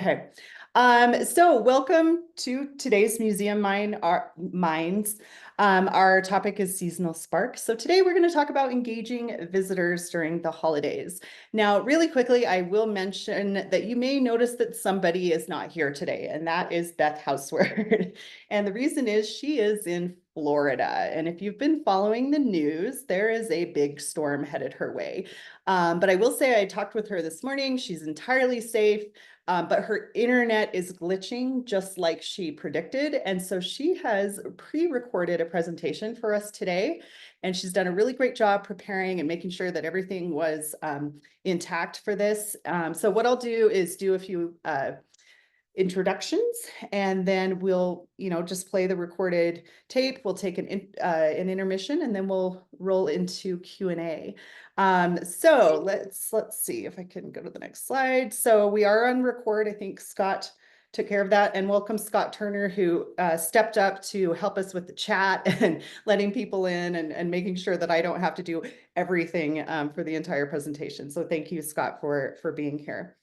Okay. So welcome to today's Museum Minds. Our topic is seasonal sparks. So today we're going to talk about engaging visitors during the holidays. Now, really quickly, I will mention that you may notice that somebody is not here today, and that is Beth Houseward. And the reason is she is in Florida. And if you've been following the news, there is a big storm headed her way. But I will say I talked with her this morning. She's entirely safe. But her internet is glitching just like she predicted. And so she has pre-recorded a presentation for us today. And she's done a really great job preparing and making sure that everything was intact for this. So what I'll do is do a few introductions, and then we'll, just play the recorded tape. We'll take an intermission, and then we'll roll into Q&A. So let's see if I can go to the next slide. So we are on record. I think Scott took care of that, and welcome Scott Turner, who stepped up to help us with the chat and letting people in and making sure that I don't have to do everything for the entire presentation. So thank you, Scott, for being here.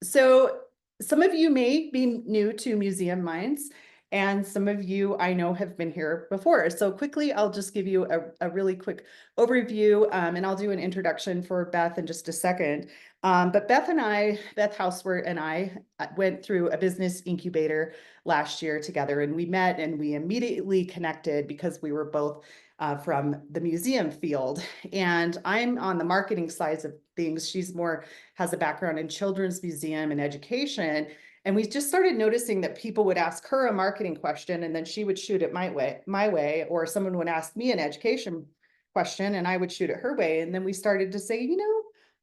So some of you may be new to Museum Minds, and some of you I know have been here before. So quickly, I'll just give you a really quick overview, and I'll do an introduction for Beth in just a second. But Beth Houseward and I went through a business incubator last year together, and we met and we immediately connected because we were both from the museum field. And I'm on the marketing side of things. She's more has a background in children's museum and education. And we just started noticing that people would ask her a marketing question, and then she would shoot it my way, or someone would ask me an education question and I would shoot it her way. And then we started to say,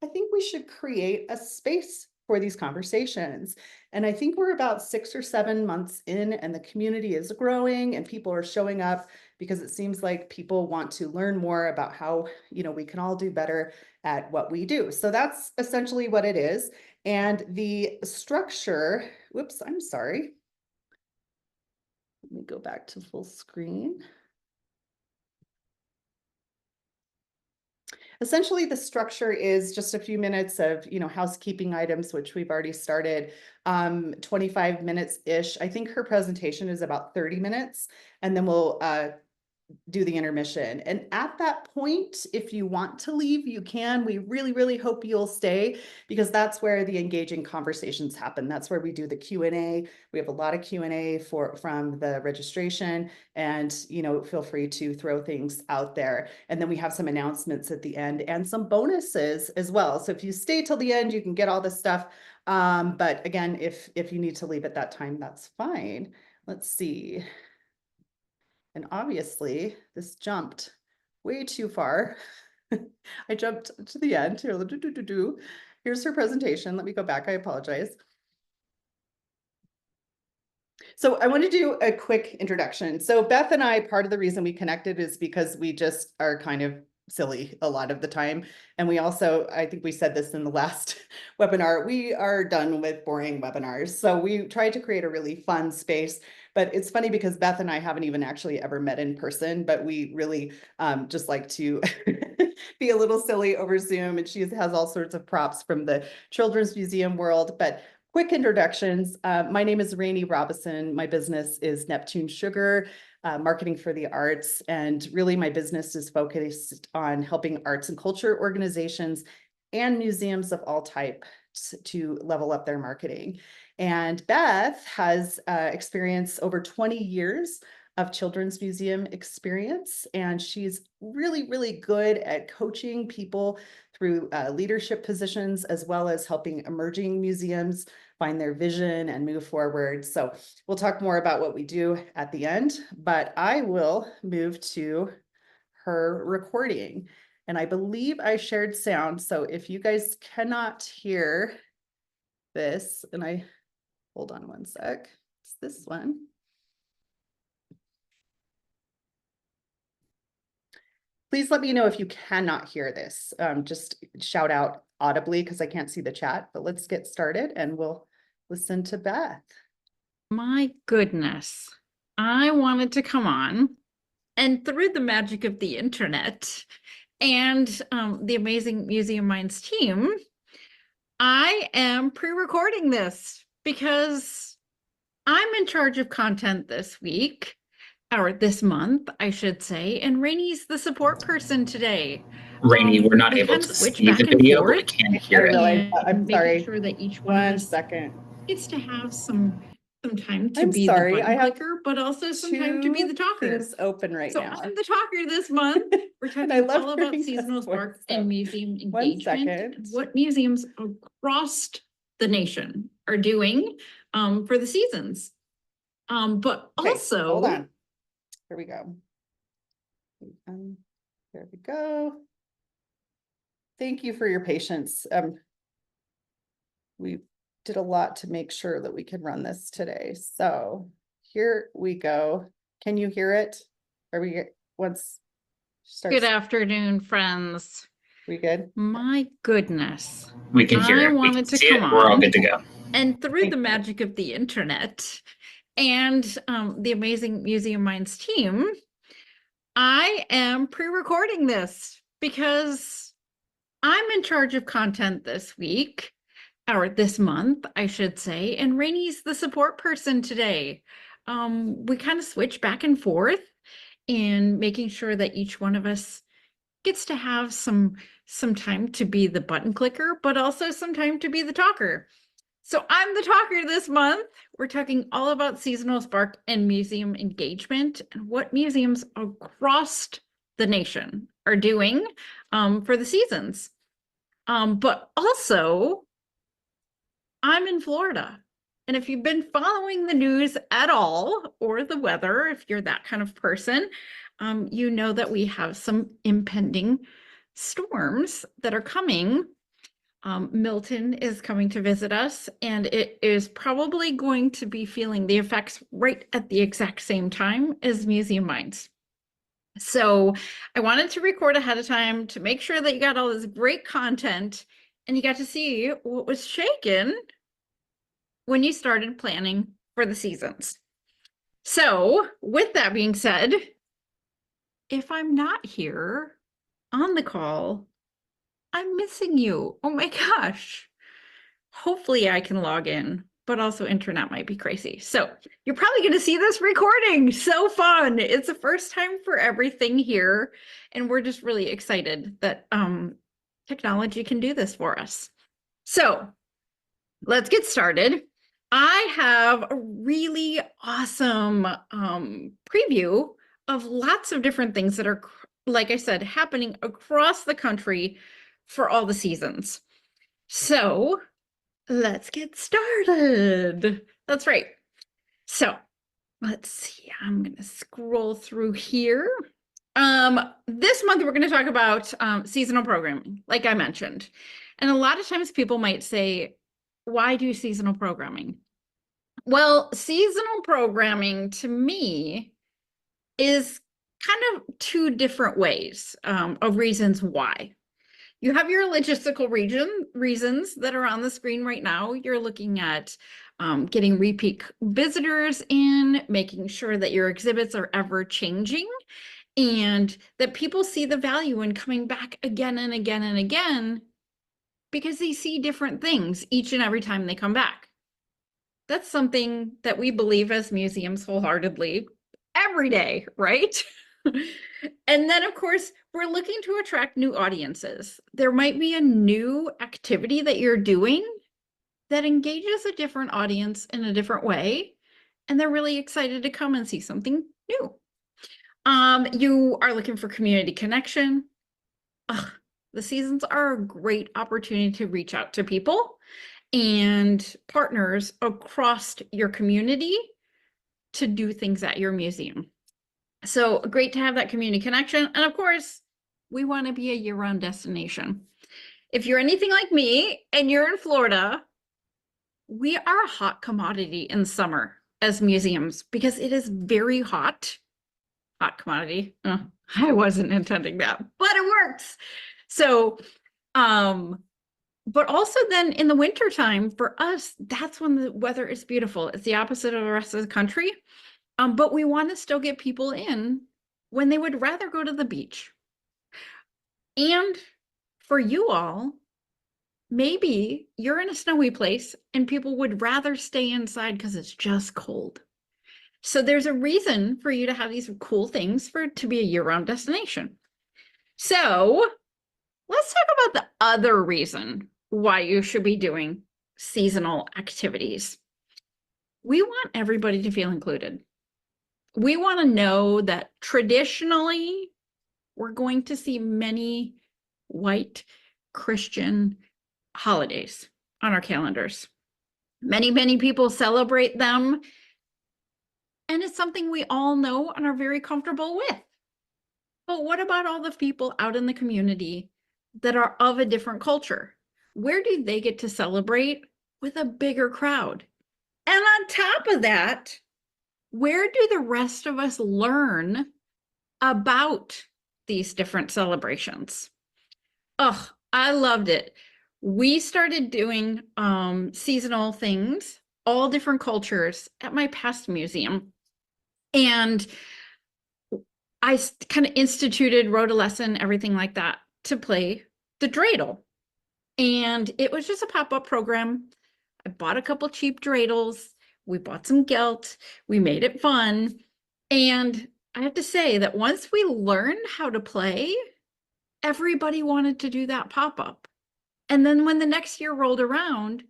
I think we should create a space for these conversations. And I think we're about 6 or 7 months in, and the community is growing and people are showing up because it seems like people want to learn more about how, we can all do better at what we do. So that's essentially what it is. And the structure, whoops, I'm sorry. Let me go back to full screen. Essentially, the structure is just a few minutes of, housekeeping items, which we've already started, 25 minutes-ish. I think her presentation is about 30 minutes, and then we'll do the intermission. And at that point, if you want to leave, you can. We really, really hope you'll stay, because that's where the engaging conversations happen. That's where we do the Q&A. We have a lot of Q&A from the registration, and feel free to throw things out there. And then we have some announcements at the end and some bonuses as well. So if you stay till the end, you can get all this stuff. But again, if you need to leave at that time, that's fine. Let's see. And obviously this jumped way too far. I jumped to the end. Here's her presentation. Let me go back. I apologize. So I want to do a quick introduction. So Beth and I, part of the reason we connected is because we just are kind of silly a lot of the time. And we also, I think we said this in the last webinar, we are done with boring webinars. So we tried to create a really fun space. But it's funny because Beth and I haven't even actually ever met in person, but we really just like to be a little silly over Zoom. And she has all sorts of props from the Children's Museum world. But quick introductions. My name is Rainey Robison. My business is Neptune Sugar, marketing for the arts. And really my business is focused on helping arts and culture organizations and museums of all types to level up their marketing. And Beth has experience over 20 years of children's museum experience. And she's really, really good at coaching people through leadership positions, as well as helping emerging museums find their vision and move forward. So we'll talk more about what we do at the end, but I will move to her recording. And I believe I shared sound. So if you guys cannot hear this, and hold on one sec, it's this one. Please let me know if you cannot hear this. Just shout out audibly because I can't see the chat, but let's get started and we'll listen to Beth. My goodness, I wanted to come on, and through the magic of the internet and the amazing Museum Minds team, I am pre-recording this because I'm in charge of content this week, or this month, I should say, and Rainy's the support person today. Rainy, we're not We able kind of to switch see the back and video, but we forth can I hear it. realize, and I'm making sorry. sure that each one of One us second. gets to have some time to I'm be sorry, the I button have clicker, but also some time to be the talker. Things open right So now. I'm the talker this month. We're And I talking love all about hearing seasonal Beth's voice, spark so and museum one engagement, and second. what museums across the nation are doing for the seasons. But Okay, also, hold on. Here we go. There we go. Thank you for your patience. We did a lot to make sure that we could run this today. So here we go. Can you hear it? Are we once starts? good afternoon, friends. We good? My goodness. We can hear I it. We wanted can to see come it. We're all on. good to go. And through Thank the you. magic of the internet and the amazing Museum Minds team, I am pre-recording this because I'm in charge of content this week, or this month, I should say, and Rainy's the support person today. We kind of switch back and forth in making sure that each one of us gets to have some time to be the button clicker, but also some time to be the talker. So I'm the talker this month. We're talking all about seasonal spark and museum engagement and what museums across the nation are doing for the seasons. But also, I'm in Florida. And if you've been following the news at all, or the weather, if you're that kind of person, you know that we have some impending storms that are coming. Milton is coming to visit us, and it is probably going to be feeling the effects right at the exact same time as Museum Minds. So I wanted to record ahead of time to make sure that you got all this great content and you got to see what was shaken when you started planning for the seasons. So with that being said, if I'm not here on the call, I'm missing you. Oh my gosh. Hopefully I can log in, but also internet might be crazy. So you're probably going to see this recording. So fun. It's the first time for everything here. And we're just really excited that technology can do this for us. So let's get started. I have a really awesome preview of lots of different things that are, like I said, happening across the country for all the seasons. So let's get started. That's right. So let's see. I'm going to scroll through here. This month we're going to talk about seasonal programming, like I mentioned. And a lot of times people might say, why do seasonal programming? Well, seasonal programming to me is kind of two different ways of reasons why. You have your logistical reasons that are on the screen right now. You're looking at getting repeat visitors in, making sure that your exhibits are ever changing, and that people see the value in coming back again and again and again because they see different things each and every time they come back. That's something that we believe as museums wholeheartedly every day, right? And then, of course, we're looking to attract new audiences. There might be a new activity that you're doing that engages a different audience in a different way, and they're really excited to come and see something new. You are looking for community connection. The seasons are a great opportunity to reach out to people and partners across your community to do things at your museum. So great to have that community connection. And of course, we want to be a year-round destination. If you're anything like me and you're in Florida, we are a hot commodity in summer as museums because it is very hot. Hot commodity. I wasn't intending that, but it works. So, but also then in the wintertime for us, that's when the weather is beautiful. It's the opposite of the rest of the country. But we want to still get people in when they would rather go to the beach. And for you all, maybe you're in a snowy place and people would rather stay inside because it's just cold. So there's a reason for you to have these cool things for it to be a year-round destination. So let's talk about the other reason why you should be doing seasonal activities. We want everybody to feel included. We want to know that traditionally, we're going to see many white Christian holidays on our calendars. Many, many people celebrate them, and it's something we all know and are very comfortable with. But what about all the people out in the community that are of a different culture? Where do they get to celebrate with a bigger crowd? And on top of that, where do the rest of us learn about these different celebrations? Oh, I loved it. We started doing seasonal things, all different cultures at my past museum. And I kind of instituted, wrote a lesson, everything like that, to play the dreidel. And it was just a pop-up program. I bought a couple cheap dreidels. We bought some gelt. We made it fun. And I have to say that once we learned how to play, everybody wanted to do that pop-up. And then when the next year rolled around,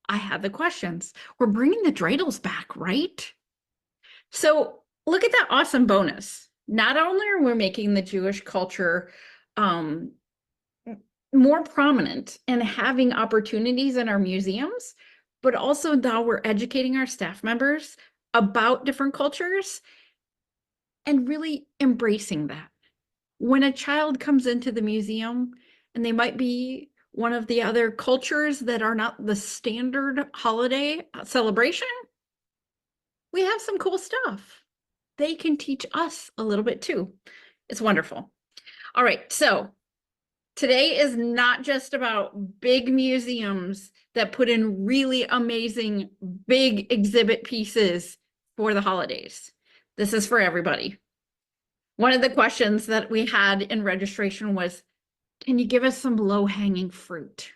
I had the questions. We're bringing the dreidels back, right? So look at that awesome bonus. Not only are we making the Jewish culture more prominent and having opportunities in our museums, but also now we're educating our staff members about different cultures and really embracing that. When a child comes into the museum and they might be one of the other cultures that are not the standard holiday celebration, we have some cool stuff. They can teach us a little bit too. It's wonderful. All right, so today is not just about big museums that put in really amazing big exhibit pieces for the holidays. This is for everybody. One of the questions that we had in registration was, can you give us some low-hanging fruit?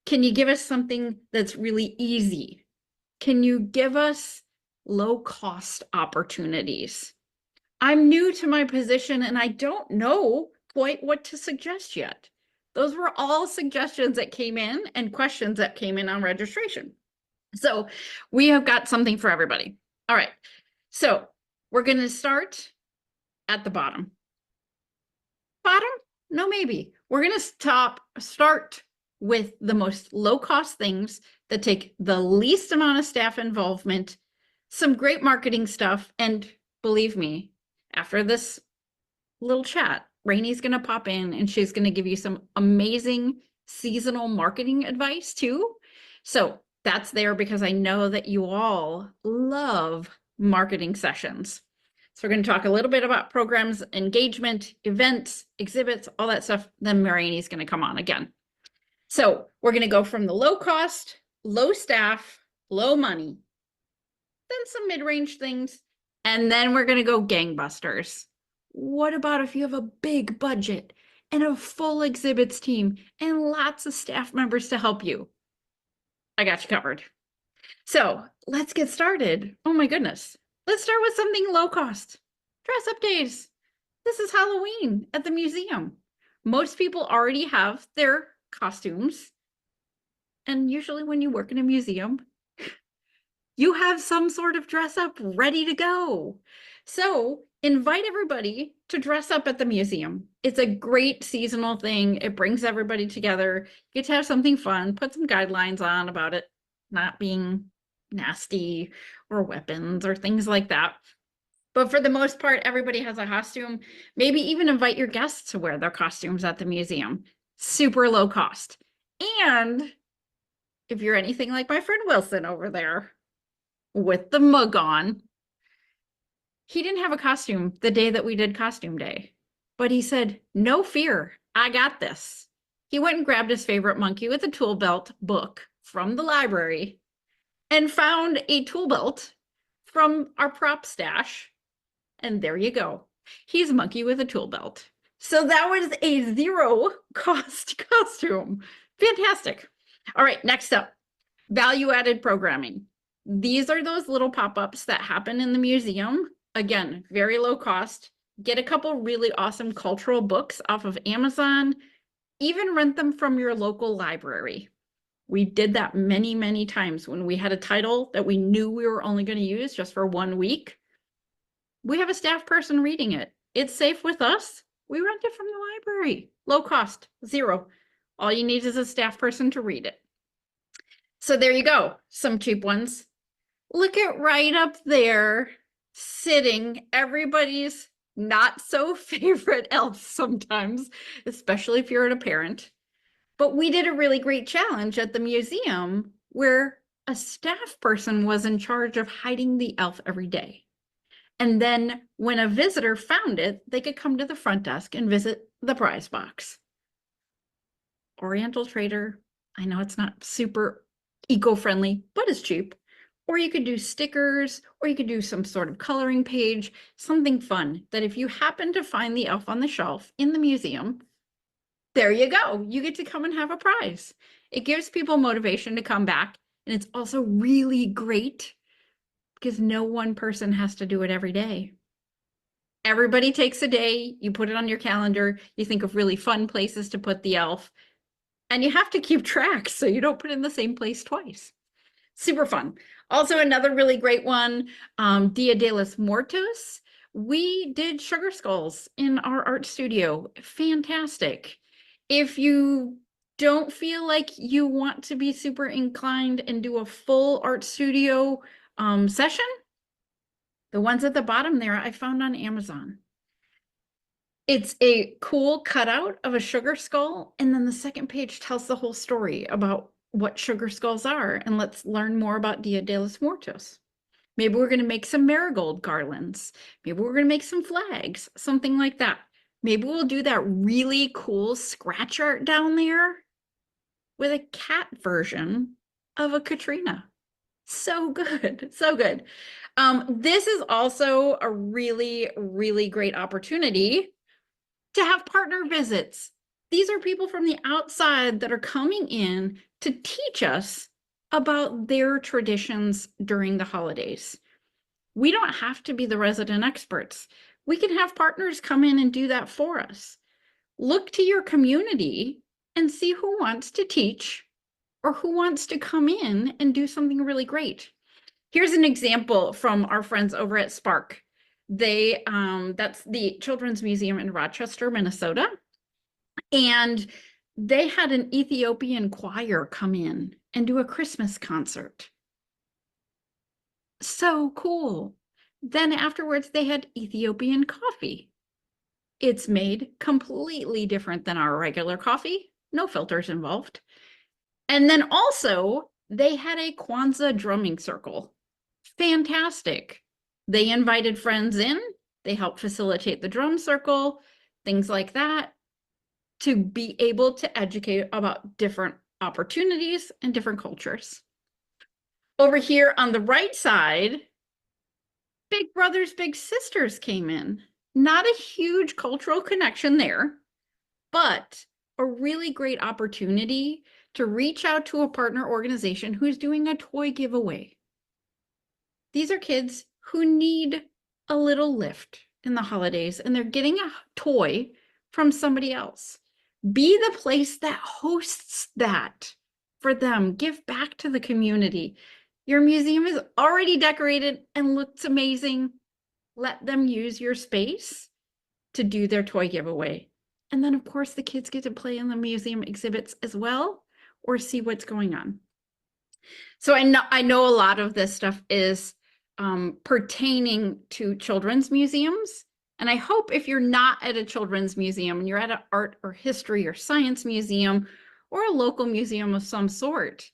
Can you give us something that's really easy? Can you give us low-cost opportunities? I'm new to my position and I don't know quite what to suggest yet. Those were all suggestions that came in and questions that came in on registration. So we have got something for everybody. All right, so we're going to start at the bottom. Bottom? No, maybe. We're going to start with the most low-cost things that take the least amount of staff involvement, some great marketing stuff, and believe me, after this little chat, Rainie's going to pop in and she's going to give you some amazing seasonal marketing advice too. So that's there because I know that you all love marketing sessions. So we're going to talk a little bit about programs, engagement, events, exhibits, all that stuff. Then Rainie's going to come on again. So we're going to go from the low cost, low staff, low money, then some mid-range things, and then we're going to go gangbusters. What about if you have a big budget and a full exhibits team and lots of staff members to help you? I got you covered. So let's get started. Oh my goodness. Let's start with something low cost. Dress up days. This is Halloween at the museum. Most people already have their costumes. And usually when you work in a museum, you have some sort of dress up ready to go. So invite everybody to dress up at the museum. It's a great seasonal thing. It brings everybody together. You get to have something fun, put some guidelines on about it not being nasty or weapons or things like that. But for the most part, everybody has a costume. Maybe even invite your guests to wear their costumes at the museum. Super low cost. And if you're anything like my friend Wilson over there with the mug on, he didn't have a costume the day that we did costume day, but he said, no fear, I got this. He went and grabbed his favorite Monkey with a Tool Belt book from the library and found a tool belt from our prop stash. And there you go. He's Monkey with a tool belt. So that was a zero cost costume. Fantastic. All right, next up, value-added programming. These are those little pop-ups that happen in the museum. Again, very low cost. Get a couple really awesome cultural books off of Amazon. Even rent them from your local library. We did that many, many times when we had a title that we knew we were only going to use just for 1 week. We have a staff person reading it. It's safe with us. We rent it from the library. Low cost, zero. All you need is a staff person to read it. So there you go, some cheap ones. Look at right up there, sitting everybody's not so favorite elf sometimes, especially if you're a parent. But we did a really great challenge at the museum where a staff person was in charge of hiding the elf every day. And then when a visitor found it, they could come to the front desk and visit the prize box. Oriental Trader, I know it's not super eco-friendly, but it's cheap. Or you could do stickers, or you could do some sort of coloring page, something fun that if you happen to find the elf on the shelf in the museum, there you go. You get to come and have a prize. It gives people motivation to come back. And it's also really great because no one person has to do it every day. Everybody takes a day, you put it on your calendar, you think of really fun places to put the elf, and you have to keep track so you don't put it in the same place twice. Super fun. Also, another really great one, Dia de los Muertos. We did sugar skulls in our art studio. Fantastic. If you don't feel like you want to be super inclined and do a full art studio session, the ones at the bottom there I found on Amazon. It's a cool cutout of a sugar skull, and then the second page tells the whole story about what sugar skulls are, and let's learn more about Dia de los Muertos. Maybe we're going to make some marigold garlands. Maybe we're going to make some flags, something like that. Maybe we'll do that really cool scratch art down there with a cat version of a Katrina. So good, so good. This is also a really, really great opportunity to have partner visits. These are people from the outside that are coming in to teach us about their traditions during the holidays. We don't have to be the resident experts. We can have partners come in and do that for us. Look to your community and see who wants to teach or who wants to come in and do something really great. Here's an example from our friends over at Spark. That's the Children's Museum in Rochester, Minnesota. And they had an Ethiopian choir come in and do a Christmas concert. So cool. Then afterwards, they had Ethiopian coffee. It's made completely different than our regular coffee, no filters involved. And then also, they had a Kwanzaa drumming circle. Fantastic. They invited friends in, they helped facilitate the drum circle, things like that, to be able to educate about different opportunities and different cultures. Over here on the right side, Big Brothers Big Sisters came in. Not a huge cultural connection there, but a really great opportunity to reach out to a partner organization who's doing a toy giveaway. These are kids who need a little lift in the holidays, and they're getting a toy from somebody else. Be the place that hosts that for them. Give back to the community. Your museum is already decorated and looks amazing. Let them use your space to do their toy giveaway. And then, of course, the kids get to play in the museum exhibits as well or see what's going on. So I know a lot of this stuff is pertaining to children's museums. And I hope if you're not at a children's museum and you're at an art or history or science museum or a local museum of some sort,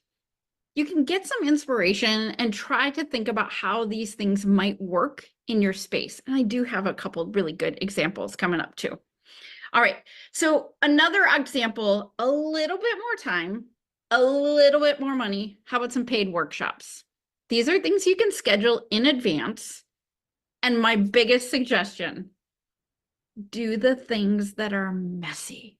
you can get some inspiration and try to think about how these things might work in your space. And I do have a couple really good examples coming up too. All right, so another example, a little bit more time, a little bit more money. How about some paid workshops? These are things you can schedule in advance. And my biggest suggestion, do the things that are messy.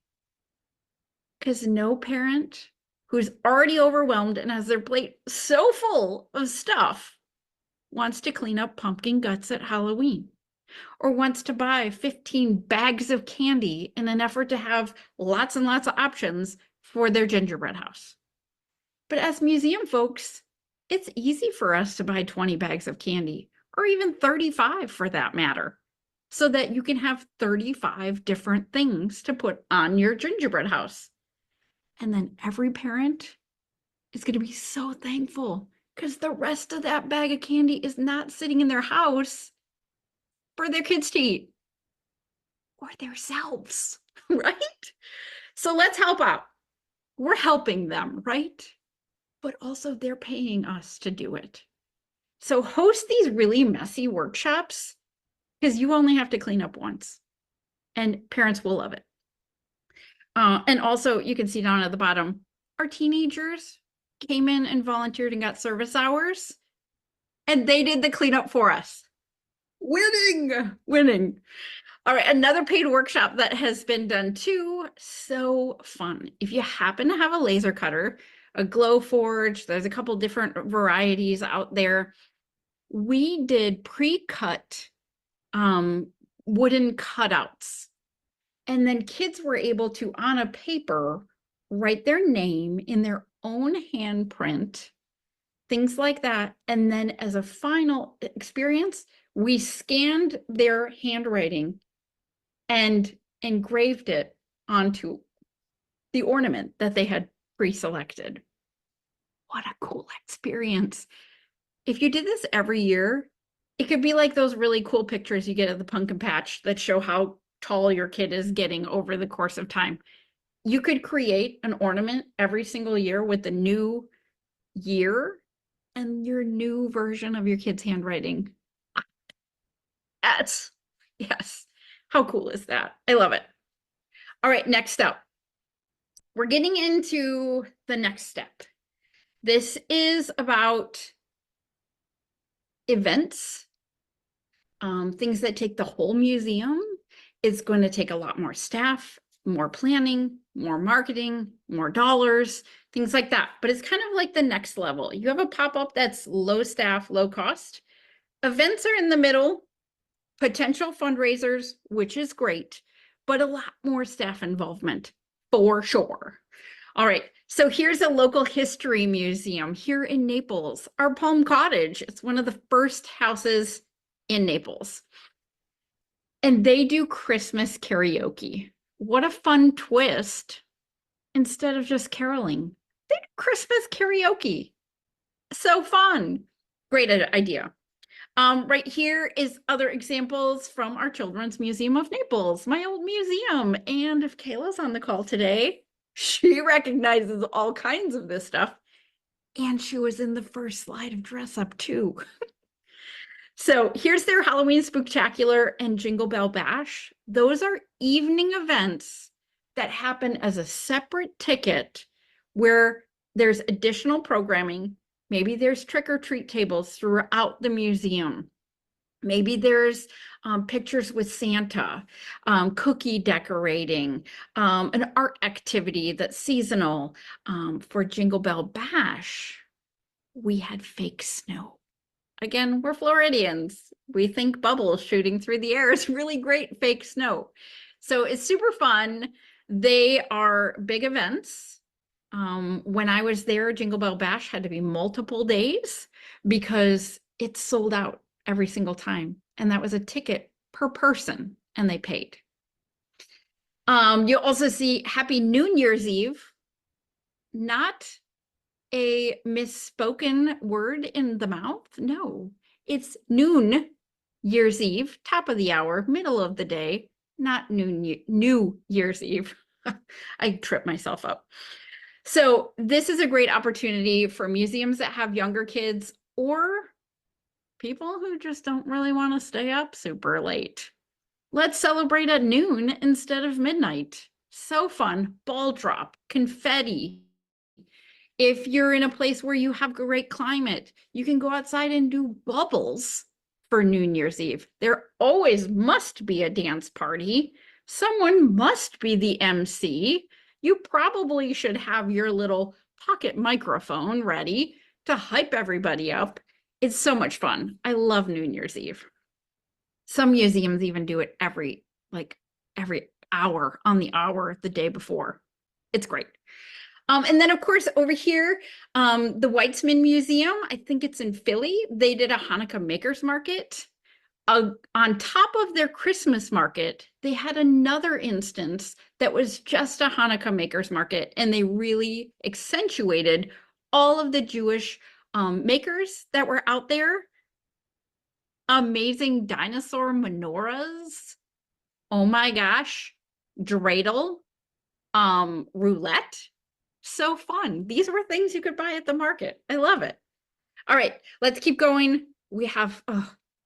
Because no parent who's already overwhelmed and has their plate so full of stuff wants to clean up pumpkin guts at Halloween, or wants to buy 15 bags of candy in an effort to have lots and lots of options for their gingerbread house. But as museum folks, it's easy for us to buy 20 bags of candy, or even 35 for that matter, so that you can have 35 different things to put on your gingerbread house. And then every parent is going to be so thankful because the rest of that bag of candy is not sitting in their house for their kids to eat or themselves, right? So let's help out. We're helping them, right? But also they're paying us to do it. So host these really messy workshops because you only have to clean up once and parents will love it. And also you can see down at the bottom, our teenagers came in and volunteered and got service hours and they did the cleanup for us. Winning. All right, another paid workshop that has been done too. So fun. If you happen to have a laser cutter, a Glowforge, there's a couple different varieties out there. We did pre-cut wooden cutouts. And then kids were able to, on a paper, write their name in their own handprint, things like that. And then as a final experience, we scanned their handwriting and engraved it onto the ornament that they had pre-selected. What a cool experience. If you did this every year, it could be like those really cool pictures you get at the pumpkin patch that show how tall your kid is getting over the course of time. You could create an ornament every single year with the new year and your new version of your kid's handwriting. Yes. How cool is that? I love it. All right, next up. We're getting into the next step. This is about events, things that take the whole museum. It's going to take a lot more staff, more planning, more marketing, more dollars, things like that. But it's kind of like the next level. You have a pop-up that's low staff, low cost. Events are in the middle, potential fundraisers, which is great, but a lot more staff involvement for sure. All right, so here's a local history museum here in Naples, our Palm Cottage. It's one of the first houses in Naples. And they do Christmas karaoke. What a fun twist. Instead of just caroling, they do Christmas karaoke. So fun. Great idea. Right here is other examples from our Children's Museum of Naples, my old museum. And if Kayla's on the call today, she recognizes all kinds of this stuff. And she was in the first slide of Dress Up too. So here's their Halloween Spooktacular and Jingle Bell Bash. Those are evening events that happen as a separate ticket where there's additional programming. Maybe there's trick-or-treat tables throughout the museum. Maybe there's pictures with Santa, cookie decorating, an art activity that's seasonal. For Jingle Bell Bash, we had fake snow. Again, we're Floridians. We think bubbles shooting through the air is really great fake snow. So it's super fun. They are big events. When I was there, Jingle Bell Bash had to be multiple days because it's sold out every single time. And that was a ticket per person and they paid. You'll also see Happy New Year's Eve, not a misspoken word in the mouth. No, it's noon Year's Eve, top of the hour, middle of the day, not New Year's Eve. I tripped myself up. So this is a great opportunity for museums that have younger kids or people who just don't really want to stay up super late. Let's celebrate at noon instead of midnight. So fun. Ball drop, confetti. If you're in a place where you have great climate, you can go outside and do bubbles for New Year's Eve. There always must be a dance party. Someone must be the MC. You probably should have your little pocket microphone ready to hype everybody up. It's so much fun. I love New Year's Eve. Some museums even do it every hour on the hour the day before. It's great. And then of course over here, the Weitzman Museum, I think it's in Philly, they did a Hanukkah Makers Market. On top of their Christmas market, they had another instance that was just a Hanukkah Makers Market, and they really accentuated all of the Jewish makers that were out there. Amazing dinosaur menorahs. Oh my gosh. Dreidel, roulette. So fun. These were things you could buy at the market. I love it. All right, let's keep going. We have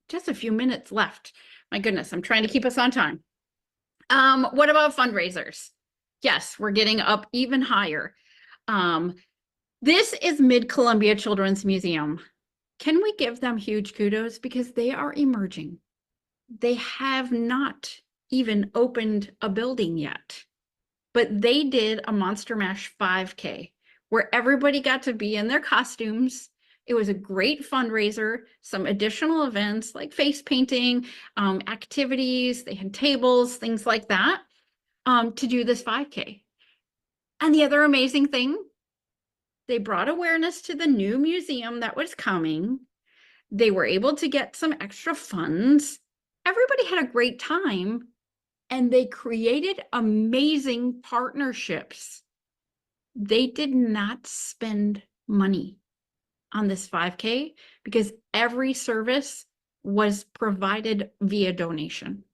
just a few minutes left. My goodness, I'm trying to keep us on time. What about fundraisers? Yes, we're getting up even higher. This is Mid-Columbia Children's Museum. Can we give them huge kudos because they are emerging? They have not even opened a building yet, but they did a Monster Mash 5K where everybody got to be in their costumes. It was a great fundraiser, some additional events like face painting, activities, they had tables, things like that, to do this 5K. And the other amazing thing, they brought awareness to the new museum that was coming. They were able to get some extra funds. Everybody had a great time, and they created amazing partnerships. They did not spend money on this 5K because every service was provided via donation.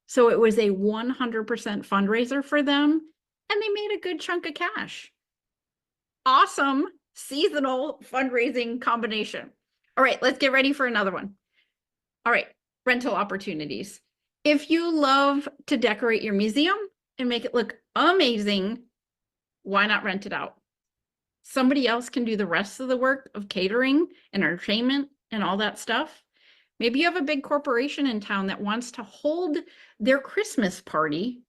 So it was a 100% fundraiser for them, and they made a good chunk of cash. Awesome seasonal fundraising combination. All right, let's get ready for another one. All right, rental opportunities. If you love to decorate your museum and make it look amazing, why not rent it out? Somebody else can do the rest of the work of catering and entertainment and all that stuff. Maybe you have a big corporation in town that wants to hold their Christmas party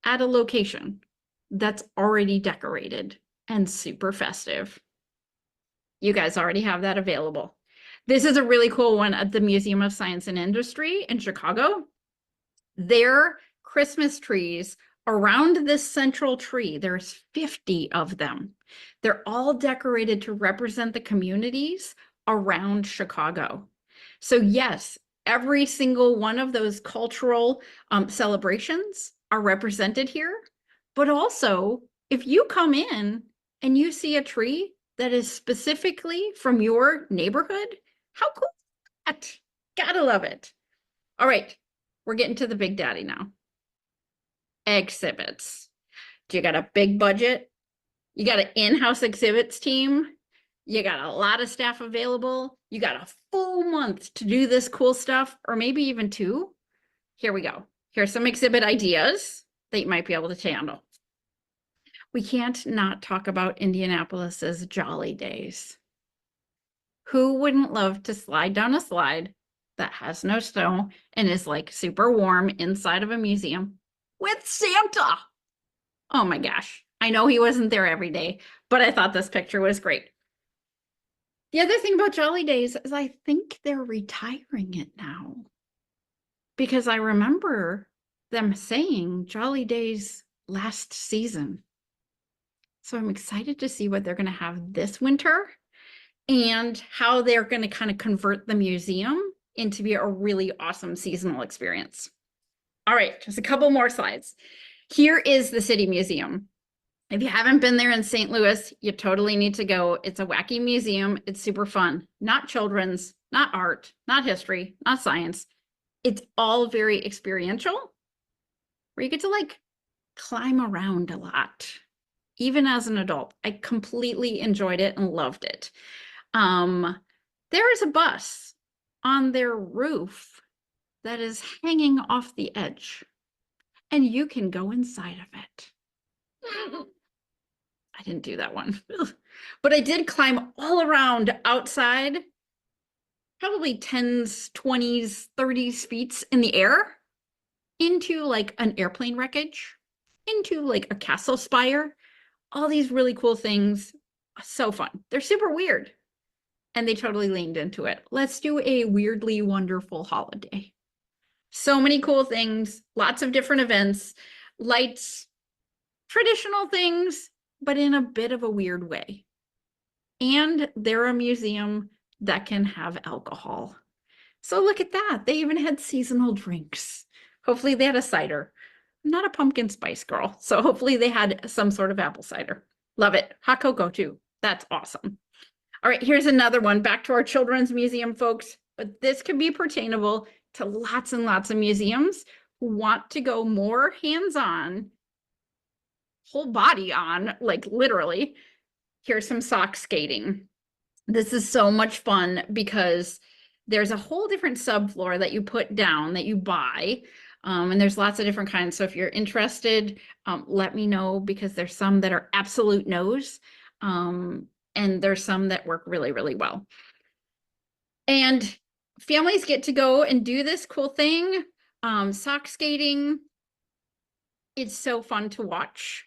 at a location that's already decorated and super festive. You guys already have that available. This is a really cool one at the Museum of Science and Industry in Chicago. Their Christmas trees around this central tree, there's 50 of them. They're all decorated to represent the communities around Chicago. So yes, every single one of those cultural celebrations are represented here. But also, if you come in and you see a tree that is specifically from your neighborhood, how cool is that? Gotta love it. All right, we're getting to the big daddy now. Exhibits. Do you got a big budget? You got an in-house exhibits team? You got a lot of staff available? You got a full month to do this cool stuff, or maybe even 2? Here we go. Here's some exhibit ideas that you might be able to handle. We can't not talk about Indianapolis's Jolly Days. Who wouldn't love to slide down a slide that has no snow and is like super warm inside of a museum with Santa? Oh my gosh. I know he wasn't there every day, but I thought this picture was great. The other thing about Jolly Days is I think they're retiring it now, because I remember them saying Jolly Days last season. So I'm excited to see what they're going to have this winter and how they're going to kind of convert the museum into be a really awesome seasonal experience. All right, just a couple more slides. Here is the City Museum. If you haven't been there in St. Louis, you totally need to go. It's a wacky museum. It's super fun. Not children's, not art, not history, not science. It's all very experiential, where you get to like climb around a lot. Even as an adult, I completely enjoyed it and loved it. There is a bus on their roof that is hanging off the edge, and you can go inside of it. I didn't do that one, but I did climb all around outside, probably 10s, 20s, 30s feet in the air, into like an airplane wreckage, into like a castle spire, all these really cool things. so fun. They're super weird. And they totally leaned into it. Let's do a weirdly wonderful holiday. So many cool things, lots of different events, lights, traditional things, but in a bit of a weird way. And they're a museum that can have alcohol. So look at that. They even had seasonal drinks. Hopefully they had a cider. I'm not a pumpkin spice girl, so hopefully they had some sort of apple cider. Love it. Hot cocoa too. That's awesome. All right, here's another one. Back to our children's museum, folks. But this could be pertainable to lots and lots of museums who want to go more hands-on, whole body on, like literally. Here's some sock skating. This is so much fun because there's a whole different subfloor that you put down that you buy. And there's lots of different kinds. So if you're interested, let me know, because there's some that are absolute no's. And there's some that work really, really well. And families get to go and do this cool thing. Sock skating. It's so fun to watch,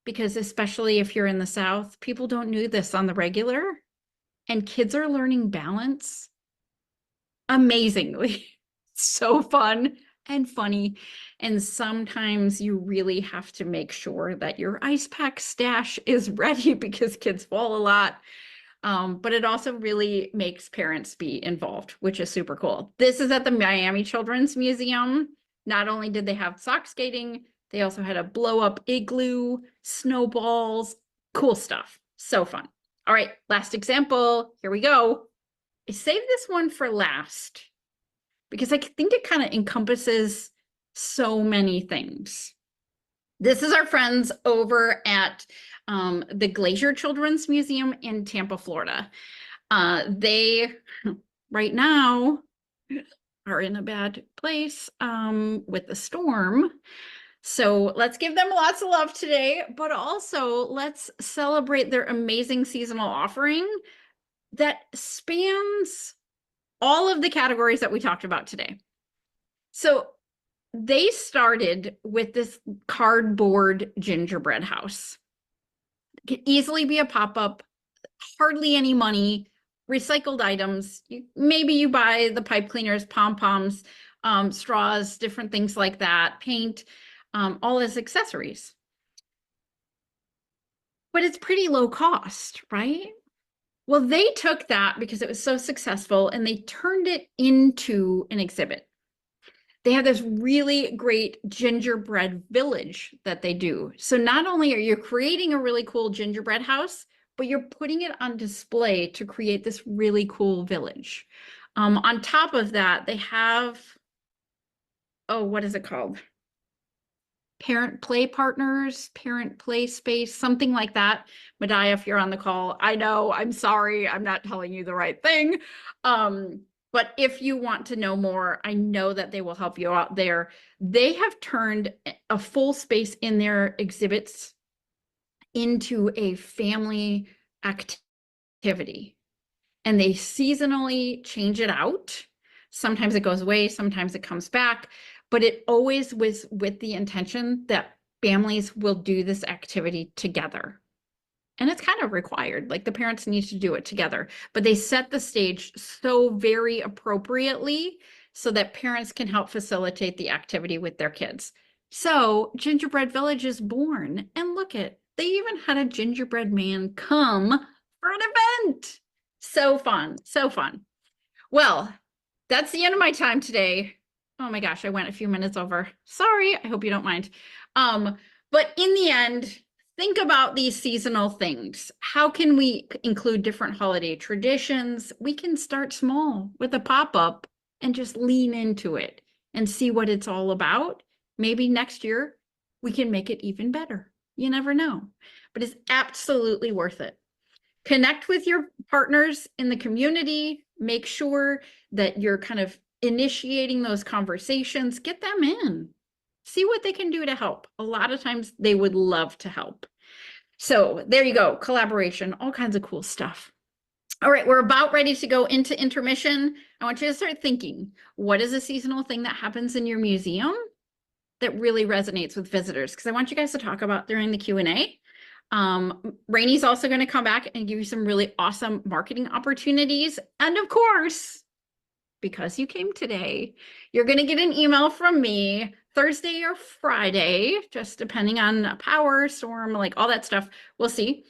because especially if you're in the South, people don't do this on the regular, and kids are learning balance amazingly. So fun and funny. And sometimes you really have to make sure that your ice pack stash is ready, because kids fall a lot. But it also really makes parents be involved, which is super cool. This is at the Miami Children's Museum. Not only did they have sock skating, they also had a blow up igloo, snowballs, cool stuff. So fun. All right, last example. Here we go. I saved this one for last because I think it kind of encompasses so many things. This is our friends over at the Glacier Children's Museum in Tampa, Florida. They right now are in a bad place with the storm. So let's give them lots of love today, but also let's celebrate their amazing seasonal offering that spans all of the categories that we talked about today. So they started with this cardboard gingerbread house. It could easily be a pop-up, hardly any money, recycled items. Maybe you buy the pipe cleaners, pom-poms, straws, different things like that, paint, all as accessories. But it's pretty low cost, right? Well, they took that because it was so successful and they turned it into an exhibit. They have this really great gingerbread village that they do. So not only are you creating a really cool gingerbread house, but you're putting it on display to create this really cool village. On top of that, they have, oh, what is it called? Parent play partners, parent play space, something like that. Medaya, if you're on the call, I know, I'm sorry, I'm not telling you the right thing. But if you want to know more, I know that they will help you out there. They have turned a full space in their exhibits into a family activity. And they seasonally change it out. Sometimes it goes away, sometimes it comes back, but it always was with the intention that families will do this activity together. And it's kind of required, like the parents need to do it together, but they set the stage so very appropriately so that parents can help facilitate the activity with their kids. So Gingerbread Village is born, and look at, they even had a gingerbread man come for an event. So fun, so fun. Well, that's the end of my time today. Oh my gosh, I went a few minutes over. Sorry, I hope you don't mind. But in the end, think about these seasonal things. How can we include different holiday traditions? We can start small with a pop-up and just lean into it and see what it's all about. Maybe next year we can make it even better. You never know, but it's absolutely worth it. Connect with your partners in the community. Make sure that you're kind of initiating those conversations. Get them in. See what they can do to help. A lot of times they would love to help. So there you go. Collaboration, all kinds of cool stuff. All right, we're about ready to go into intermission. I want you to start thinking, what is a seasonal thing that happens in your museum that really resonates with visitors? Because I want you guys to talk about during the Q&A. Rainy's also going to come back and give you some really awesome marketing opportunities. And of course, because you came today, you're going to get an email from me Thursday or Friday, just depending on power, storm, like all that stuff. We'll see.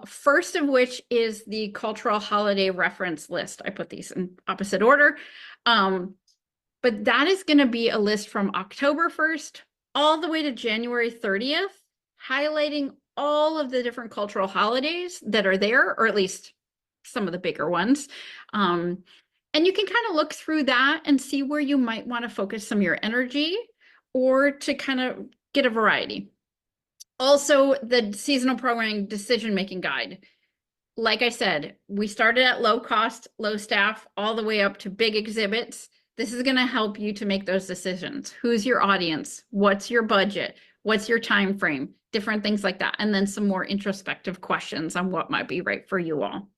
First of which is the cultural holiday reference list. I put these in opposite order. But that is going to be a list from October 1st all the way to January 30th, highlighting all of the different cultural holidays that are there, or at least some of the bigger ones. And you can kind of look through that and see where you might want to focus some of your energy or to kind of get a variety. Also, the seasonal programming decision-making guide. Like I said, we started at low cost, low staff, all the way up to big exhibits. This is going to help you to make those decisions. Who's your audience? What's your budget? What's your time frame? Different things like that. And then some more introspective questions on what might be right for you all.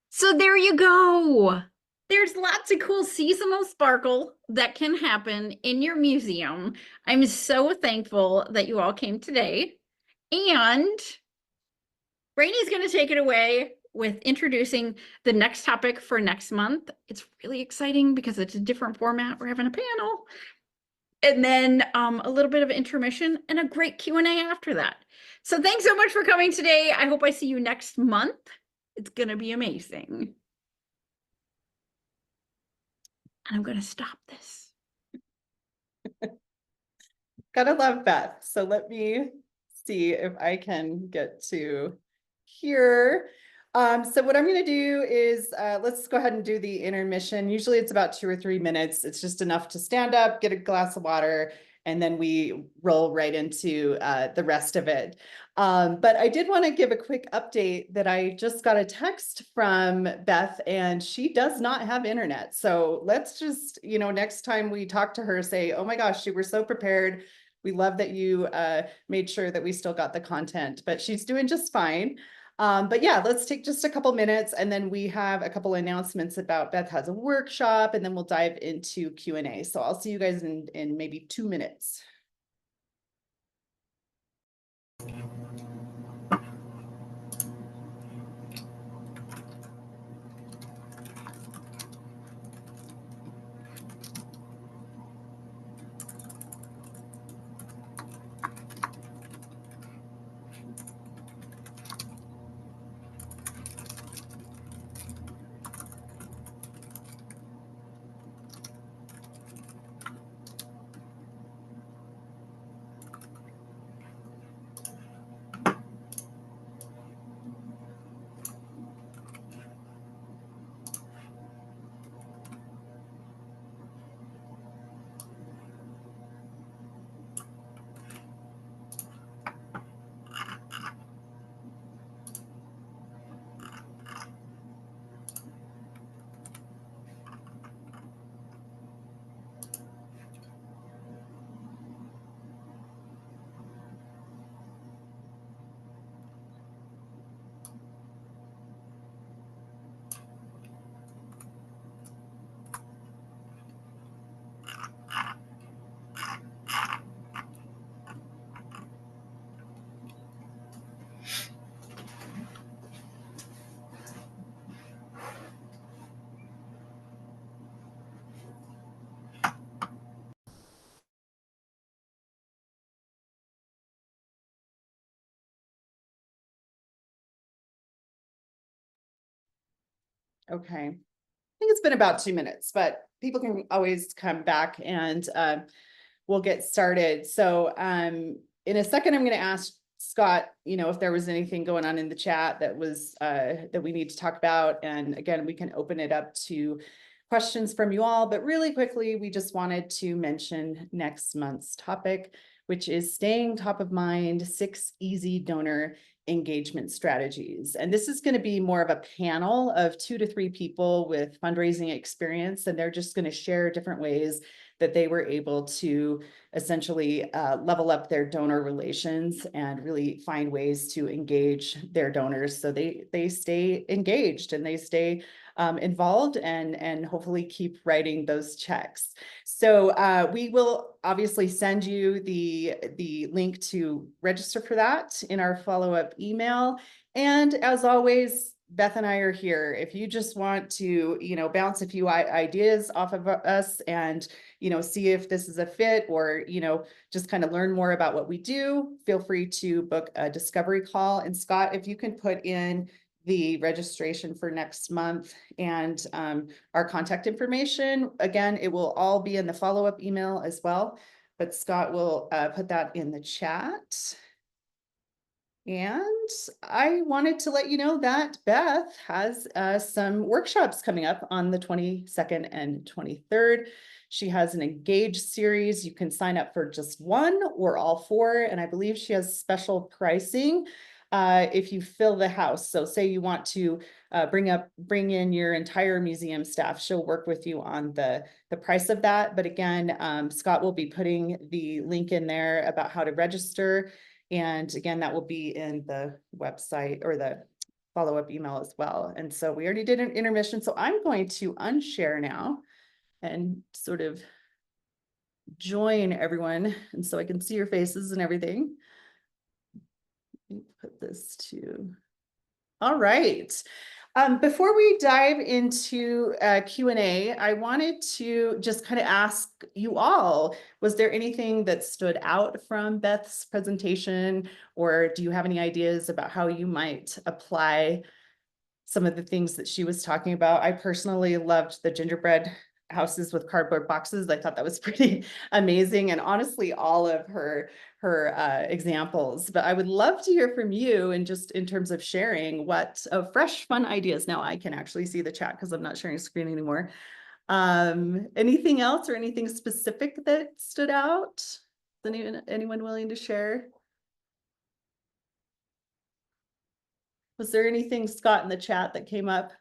So there you go. There's lots of cool seasonal sparkle that can happen in your museum. I'm so thankful that you all came today. And Rainy's going to take it away with introducing the next topic for next month. It's really exciting because it's a different format. We're having a panel. And then a little bit of intermission and a great Q&A after that. So thanks so much for coming today. I hope I see you next month. It's going to be amazing. And I'm going to stop this. Gotta love Beth. So let me see if I can get to here. So what I'm going to do is let's go ahead and do the intermission. Usually it's about 2 or 3 minutes. It's just enough to stand up, get a glass of water, and then we roll right into the rest of it. But I did want to give a quick update that I just got a text from Beth and she does not have internet. So let's just, next time we talk to her, say, oh my gosh, you were so prepared. We love that you made sure that we still got the content, but she's doing just fine. But yeah, let's take just a couple minutes and then we have a couple announcements about Beth has a workshop and then we'll dive into Q&A. So I'll see you guys in maybe 2 minutes. Okay. I think it's been about 2 minutes, but people can always come back and we'll get started. So in a second, I'm going to ask Scott, if there was anything going on in the chat that was that we need to talk about. And again, we can open it up to questions from you all. But really quickly, we just wanted to mention next month's topic, which is staying top of mind, 6 easy donor engagement strategies. And this is going to be more of a panel of 2 to 3 people with fundraising experience, and they're just going to share different ways that they were able to essentially level up their donor relations and really find ways to engage their donors so they stay engaged and they stay involved and hopefully keep writing those checks. So we will obviously send you the link to register for that in our follow-up email. And as always, Beth and I are here. If you just want to, bounce a few ideas off of us and, see if this is a fit or, just kind of learn more about what we do, feel free to book a discovery call. And Scott, if you can put in the registration for next month and our contact information. Again, it will all be in the follow-up email as well, but Scott will put that in the chat. And I wanted to let you know that Beth has some workshops coming up on the 22nd and 23rd. She has an Engage series. You can sign up for just one or all 4. And I believe she has special pricing if you fill the house. So say you want to bring in your entire museum staff, she'll work with you on the price of that. But again, Scott will be putting the link in there about how to register. And again, that will be in the website or the follow-up email as well. And so we already did an intermission. So I'm going to unshare now and sort of join everyone. And so I can see your faces and everything. Let me put this to, all right. Before we dive into Q&A, I wanted to just kind of ask you all, was there anything that stood out from Beth's presentation, or do you have any ideas about how you might apply some of the things that she was talking about? I personally loved the gingerbread houses with cardboard boxes. I thought that was pretty amazing, and honestly, all of her examples. But I would love to hear from you, and just in terms of sharing what fresh, fun ideas. Now I can actually see the chat because I'm not sharing screen anymore. Anything else or anything specific that stood out? Is anyone willing to share? Was there anything, Scott, in the chat that came up?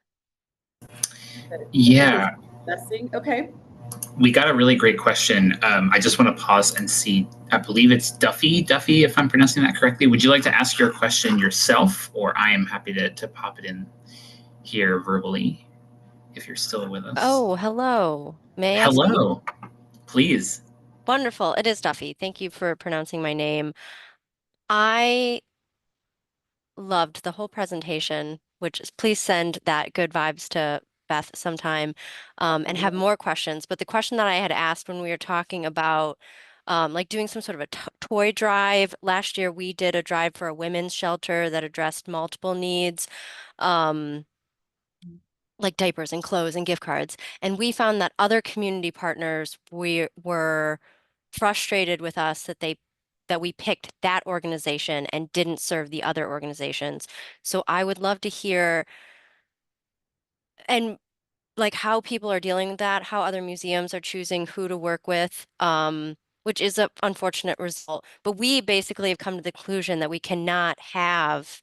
Yeah. Okay. We got a really great question. I just want to pause and see. I believe it's Duffy, if I'm pronouncing that correctly. Would you like to ask your question yourself, or I am happy to pop it in here verbally if you're still with us? Oh, hello. May I Hello. speak? Please. Wonderful. It is Duffy. Thank you for pronouncing my name. I loved the whole presentation, which is, please send that good vibes to Beth sometime, and have more questions. But the question that I had asked when we were talking about like doing some sort of a toy drive. Last year, we did a drive for a women's shelter that addressed multiple needs, like diapers and clothes and gift cards. And we found that other community partners were frustrated with us that we picked that organization and didn't serve the other organizations. So I would love to hear and like how people are dealing with that, how other museums are choosing who to work with, which is an unfortunate result. But we basically have come to the conclusion that we cannot have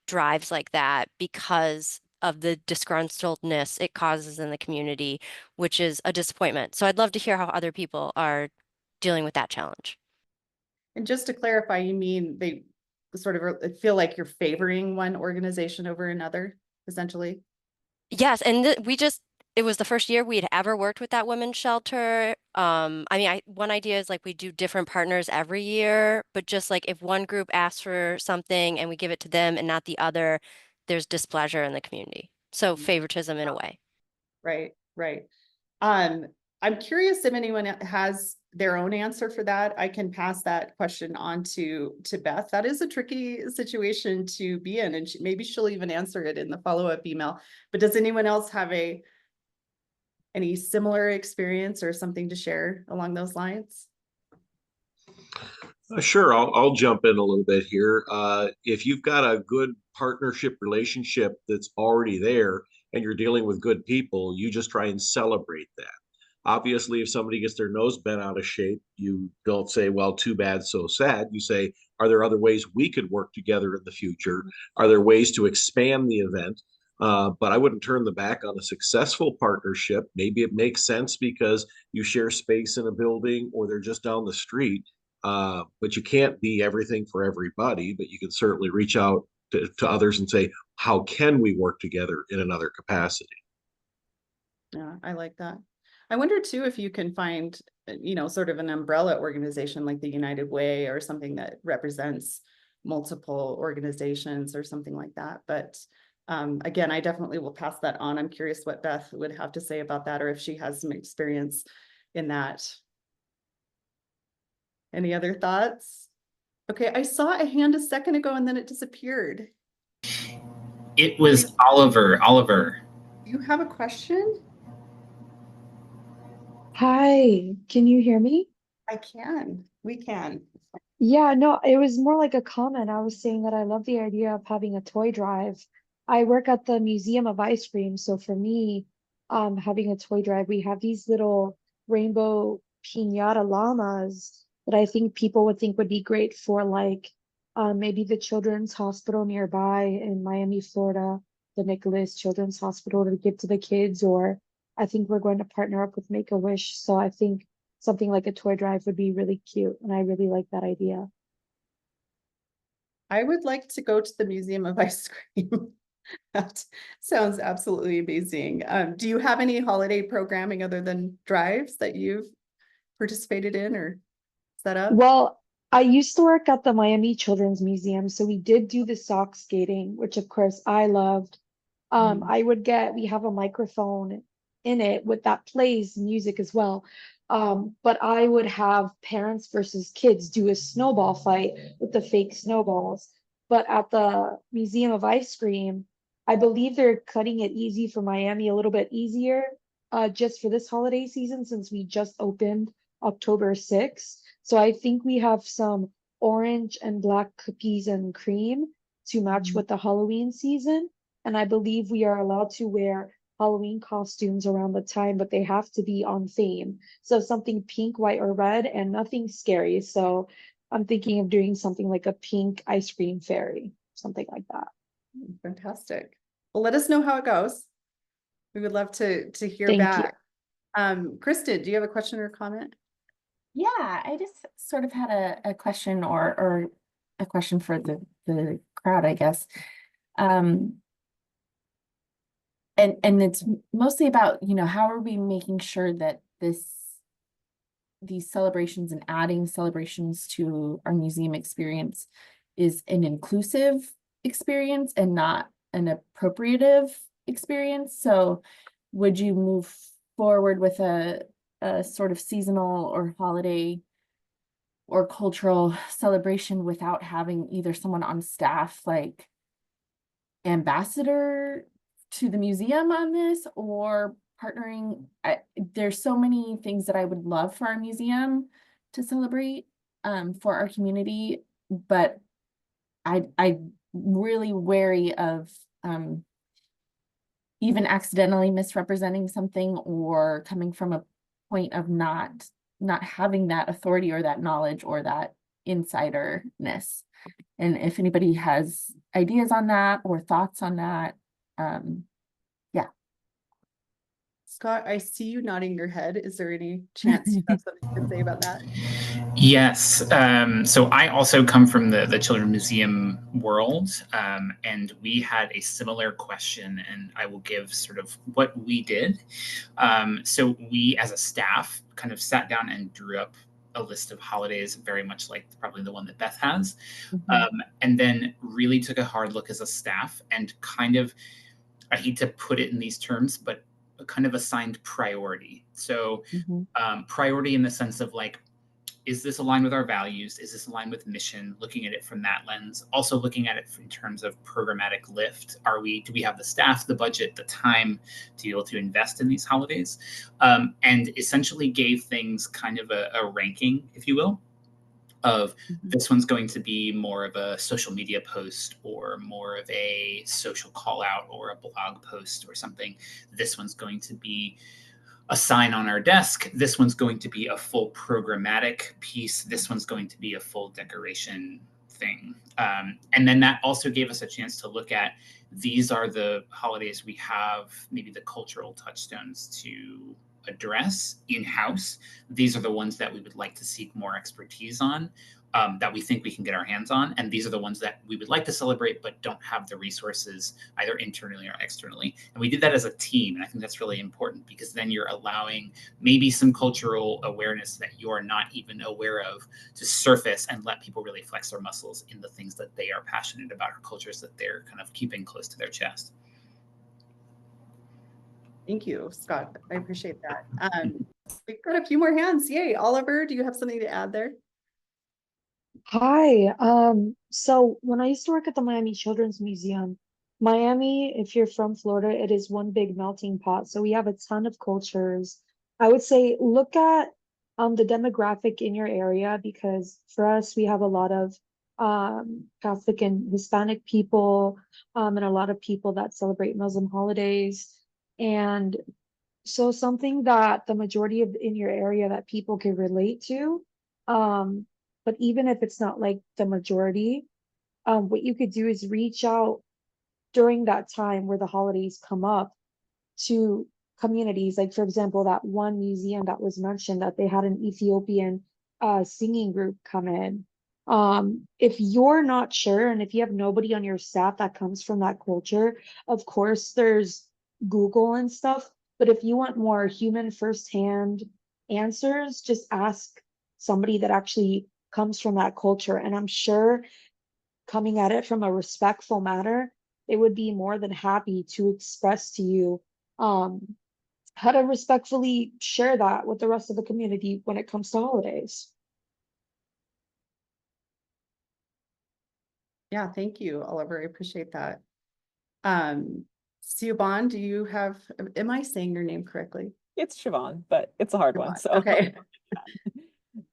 drives like that because of the disgruntledness it causes in the community, which is a disappointment. So I'd love to hear how other people are dealing with that challenge. And just to clarify, you mean they sort of feel like you're favoring one organization over another, essentially? Yes, and it was the first year we had ever worked with that women's shelter. I mean, one idea is like we do different partners every year, but just like if one group asks for something and we give it to them and not the other, there's displeasure in the community. So favoritism in a way. Right, right. I'm curious if anyone has their own answer for that. I can pass that question on to Beth. That is a tricky situation to be in, and maybe she'll even answer it in the follow-up email. But does anyone else have any similar experience or something to share along those lines? Sure, I'll jump in a little bit here. If you've got a good partnership relationship that's already there and you're dealing with good people, you just try and celebrate that. Obviously, if somebody gets their nose bent out of shape, you don't say, well, too bad, so sad. You say, are there other ways we could work together in the future? Are there ways to expand the event? But I wouldn't turn the back on a successful partnership. Maybe it makes sense because you share space in a building or they're just down the street. But you can't be everything for everybody, but you can certainly reach out to others and say, how can we work together in another capacity? Yeah, I like that. I wonder too if you can find, sort of an umbrella organization like the United Way or something that represents multiple organizations or something like that. But again, I definitely will pass that on. I'm curious what Beth would have to say about that, or if she has some experience in that. Any other thoughts? Okay, I saw a hand a second ago and then it disappeared. It was Oliver. Oliver. Do you have a question? Hi, can you hear me? I can. We can. Yeah, no, it was more like a comment. I was saying that I love the idea of having a toy drive. I work at the Museum of Ice Cream, so for me, having a toy drive, we have these little rainbow piñata llamas that I think people would think would be great for like maybe the Children's Hospital nearby in Miami, Florida, the Nicholas Children's Hospital to give to the kids, or I think we're going to partner up with Make-A-Wish. So I think something like a toy drive would be really cute, and I really like that idea. I would like to go to the Museum of Ice Cream. That sounds absolutely amazing. Do you have any holiday programming other than drives that you've participated in or set up? Well, I used to work at the Miami Children's Museum, so we did do the sock skating, which of course I loved. We have a microphone in it with that plays music as well. But I would have parents versus kids do a snowball fight with the fake snowballs. But at the Museum of Ice Cream, I believe they're cutting it easy for Miami a little bit easier, just for this holiday season since we just opened October 6th. So I think we have some orange and black cookies and cream to match with the Halloween season. And I believe we are allowed to wear Halloween costumes around the time, but they have to be on theme. So something pink, white, or red, and nothing scary. So I'm thinking of doing something like a pink ice cream fairy, something like that. Fantastic. Well, let us know how it goes. We would love to hear Thank you. back. Kristen, do you have a question or comment? Yeah, I just sort of had a question or a question for the crowd, I guess. And it's mostly about, how are we making sure that these celebrations and adding celebrations to our museum experience is an inclusive experience and not an appropriative experience. So would you move forward with a sort of seasonal or holiday or cultural celebration without having either someone on staff like ambassador to the museum on this, or partnering? There's so many things that I would love for our museum to celebrate for our community, but I'm really wary of even accidentally misrepresenting something or coming from a point of not having that authority or that knowledge or that insiderness. And if anybody has ideas on that or thoughts on that, yeah. Scott, I see you nodding your head. Is there any chance you have something to say about that? Yes. So I also come from the Children's Museum world, and we had a similar question, and I will give sort of what we did. So we, as a staff, kind of sat down and drew up a list of holidays, very much like probably the one that Beth has, and then really took a hard look as a staff and kind of, I hate to put it in these terms, but kind of assigned priority. So priority in the sense of like, is this aligned with our values? Is this aligned with mission? Looking at it from that lens. Also looking at it in terms of programmatic lift. Do we have the staff, the budget, the time to be able to invest in these holidays? And essentially gave things kind of a ranking, if you will, of this one's going to be more of a social media post or more of a social call out or a blog post or something. This one's going to be a sign on our desk. This one's going to be a full programmatic piece. This one's going to be a full decoration thing. And then that also gave us a chance to look at, these are the holidays we have maybe the cultural touchstones to address in-house. These are the ones that we would like to seek more expertise on, that we think we can get our hands on. And these are the ones that we would like to celebrate, but don't have the resources either internally or externally. And we did that as a team. And I think that's really important, because then you're allowing maybe some cultural awareness that you're not even aware of to surface and let people really flex their muscles in the things that they are passionate about, or cultures that they're kind of keeping close to their chest. Thank you, Scott. I appreciate that. We've got a few more hands. Yay. Oliver, do you have something to add there? Hi. So when I used to work at the Miami Children's Museum, Miami, if you're from Florida, it is one big melting pot. So we have a ton of cultures. I would say look at the demographic in your area, because for us, we have a lot of Catholic and Hispanic people, and a lot of people that celebrate Muslim holidays. And so something that the majority of in your area that people can relate to, but even if it's not like the majority, what you could do is reach out during that time where the holidays come up to communities. Like, for example, that one museum that was mentioned, that they had an Ethiopian singing group come in. If you're not sure, and if you have nobody on your staff that comes from that culture, of course there's Google and stuff, but if you want more human firsthand answers, just ask somebody that actually comes from that culture. And I'm sure, coming at it from a respectful manner, they would be more than happy to express to you how to respectfully share that with the rest of the community when it comes to holidays. Yeah, thank you, Oliver. I appreciate that. Siobhan, do you have, am I saying your name correctly? It's Siobhan, but it's a hard one. Siobhan, So okay.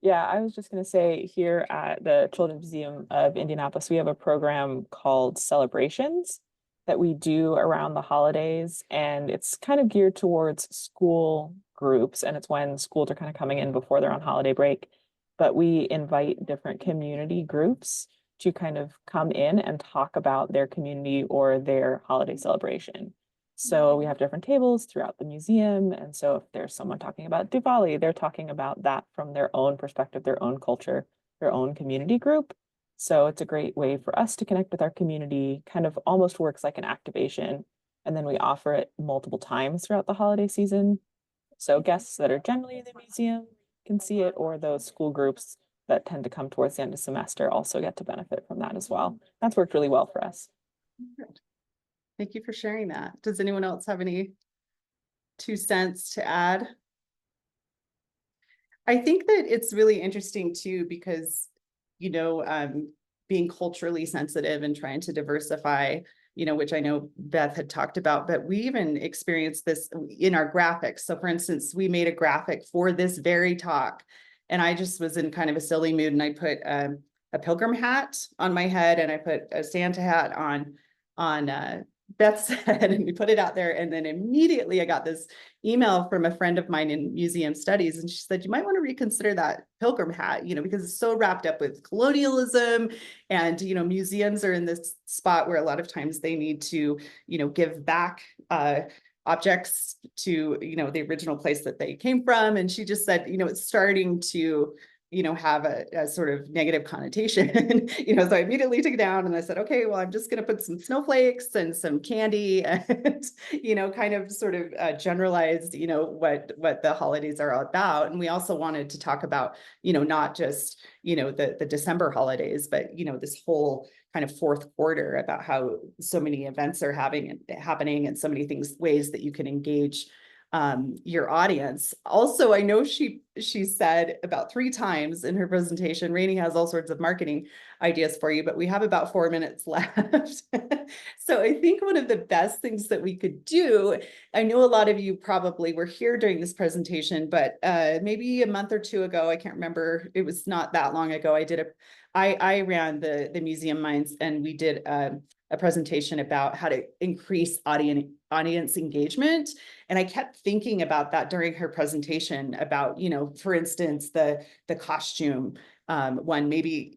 yeah, I was just going to say, here at the Children's Museum of Indianapolis, we have a program called Celebrations that we do around the holidays, and it's kind of geared towards school groups, and it's when schools are kind of coming in before they're on holiday break. But we invite different community groups to kind of come in and talk about their community or their holiday celebration. So we have different tables throughout the museum. And so if there's someone talking about Diwali, they're talking about that from their own perspective, their own culture, their own community group. So it's a great way for us to connect with our community, kind of almost works like an activation. And then we offer it multiple times throughout the holiday season. So guests that are generally in the museum can see it, or those school groups that tend to come towards the end of semester also get to benefit from that as well. That's worked really well for us. Good. Thank you for sharing that. Does anyone else have any 2 cents to add? I think that it's really interesting too, because, you know, being culturally sensitive and trying to diversify, you know, which I know Beth had talked about, but we even experienced this in our graphics. So for instance, we made a graphic for this very talk, and I just was in kind of a silly mood, and I put a pilgrim hat on my head, and I put a Santa hat on Beth's head, and we put it out there. And then immediately I got this email from a friend of mine in museum studies, and she said, you might want to reconsider that pilgrim hat, you know, because it's so wrapped up with colonialism. And, you know, museums are in this spot where a lot of times they need to, you know, give back objects to, you know, the original place that they came from. And she just said, you know, it's starting to, you know, have a sort of negative connotation, you know, so I immediately took it down, and I said, okay, well, I'm just going to put some snowflakes and some candy and, you know, kind of sort of generalized, you know, what the holidays are all about. And we also wanted to talk about, you know, not just, you know, the December holidays, but, you know, this whole kind of fourth quarter, about how so many events are happening and so many ways that you can engage your audience. Also, I know she said about 3 times in her presentation, Rainey has all sorts of marketing ideas for you, but we have about 4 minutes left. So I think one of the best things that we could do, I know a lot of you probably were here during this presentation, but maybe a month or 2 ago, I can't remember, it was not that long ago, I ran the Museum Minds, and we did a presentation about how to increase audience engagement. And I kept thinking about that during her presentation about, you know, for instance, the costume one, maybe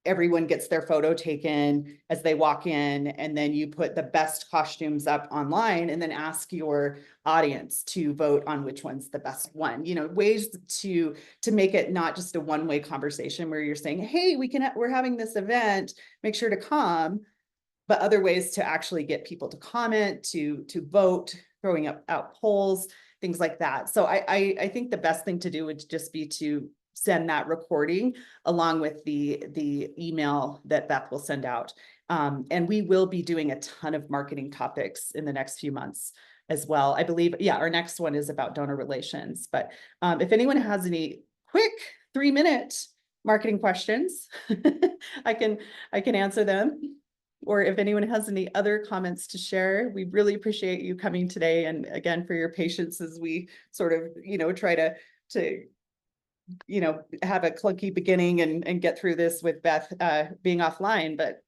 everyone gets their photo taken as they walk in, and then you put the best costumes up online and then ask your audience to vote on which one's the best one. You know, ways to make it not just a one-way conversation where you're saying, hey, we're having this event, make sure to come, but other ways to actually get people to comment, to vote, throwing out polls, things like that. So I think the best thing to do would just be to send that recording along with the email that Beth will send out. And we will be doing a ton of marketing topics in the next few months as well. I believe, yeah, our next one is about donor relations. But if anyone has any quick 3-minute marketing questions, I can answer them. Or if anyone has any other comments to share, we really appreciate you coming today. And again, for your patience as we sort of, you know, try to you know, have a clunky beginning and get through this with Beth being offline, but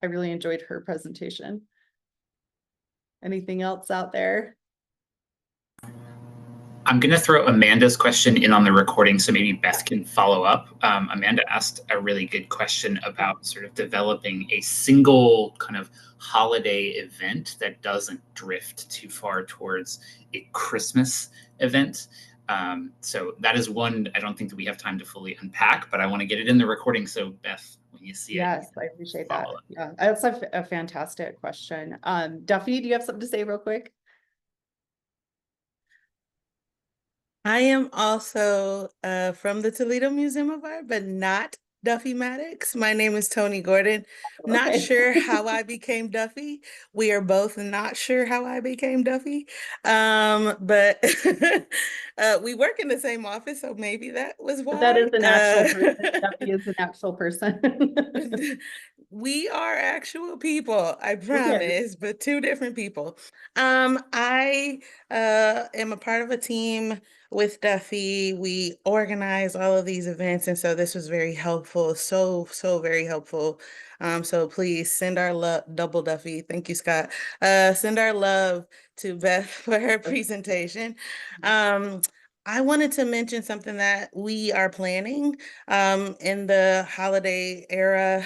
I really enjoyed her presentation. Anything else out there? I'm going to throw Amanda's question in on the recording, so maybe Beth can follow up. Amanda asked a really good question about sort of developing a single kind of holiday event that doesn't drift too far towards a Christmas event. So that is one I don't think that we have time to fully unpack, but I want to get it in the recording. So Beth, when you see it. Yes, I appreciate that. Yeah, that's a fantastic question. Duffy, do you have something to say real quick? I am also from the Toledo Museum of Art, but not Duffy Maddox. My name is Toni Gordon. Not Okay. sure how I became Duffy. We are both not sure how I became Duffy. But we work in the same office, so maybe that was why. But that is an actual person. Duffy is an actual person. We are actual people, I promise, but two different people. I am a part of a team with Duffy. We organize all of these events, and so this was very helpful, so very helpful. So please send our love, double Duffy. Thank you, Scott. Send our love to Beth for her presentation. I wanted to mention something that we are planning in the holiday era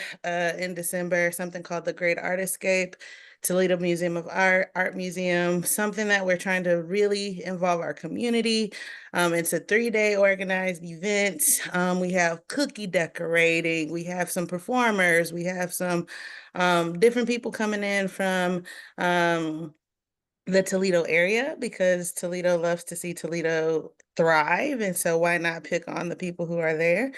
in December, something called the Great Art Escape, Toledo Museum of Art Museum, something that we're trying to really involve our community. It's a 3-day organized event. We have cookie decorating, we have some performers, we have some different people coming in from the Toledo area, because Toledo loves to see Toledo thrive. And so why not pick on the people who are there?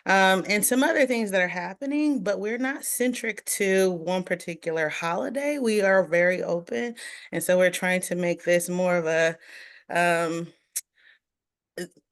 And some other things that are happening, but we're not centric to one particular holiday. We are very open. And so we're trying to make this more of a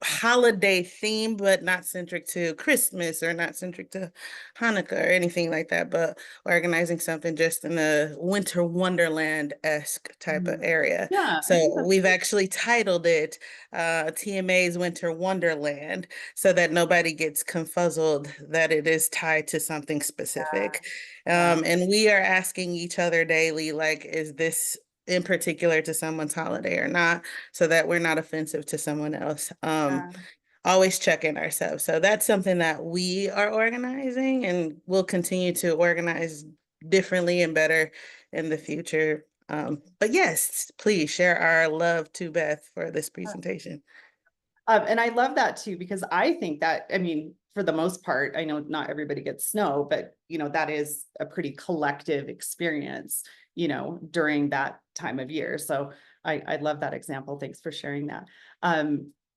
holiday theme, but not centric to Christmas or not centric to Hanukkah or anything like that, but organizing something just in a winter wonderland-esque type of area. Yeah. So we've actually titled it TMA's Winter Wonderland, so that nobody gets confuzzled that it is tied to something specific. And we are asking each other daily, like, is this in particular to someone's holiday or not, so that we're not offensive to someone else. Always check in ourselves. So that's something that we are organizing, and we'll continue to organize differently and better in the future. But yes, please share our love to Beth for this presentation. And I love that too, because I think that, I mean, for the most part, I know not everybody gets snow, but you know, that is a pretty collective experience, you know, during that time of year. So I love that example. Thanks for sharing that.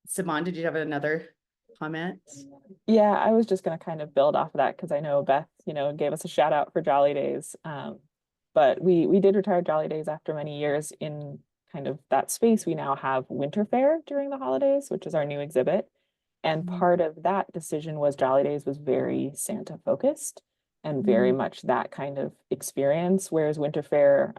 Simone, did you have another comment? Yeah, I was just going to kind of build off of that, because I know Beth, you know, gave us a shout out for Jolly Days. But we did retire Jolly Days after many years in kind of that space. We now have Winter Fair during the holidays, which is our new exhibit. And part of that decision was Jolly Days was very Santa focused and very much that kind of experience, whereas Winter Fair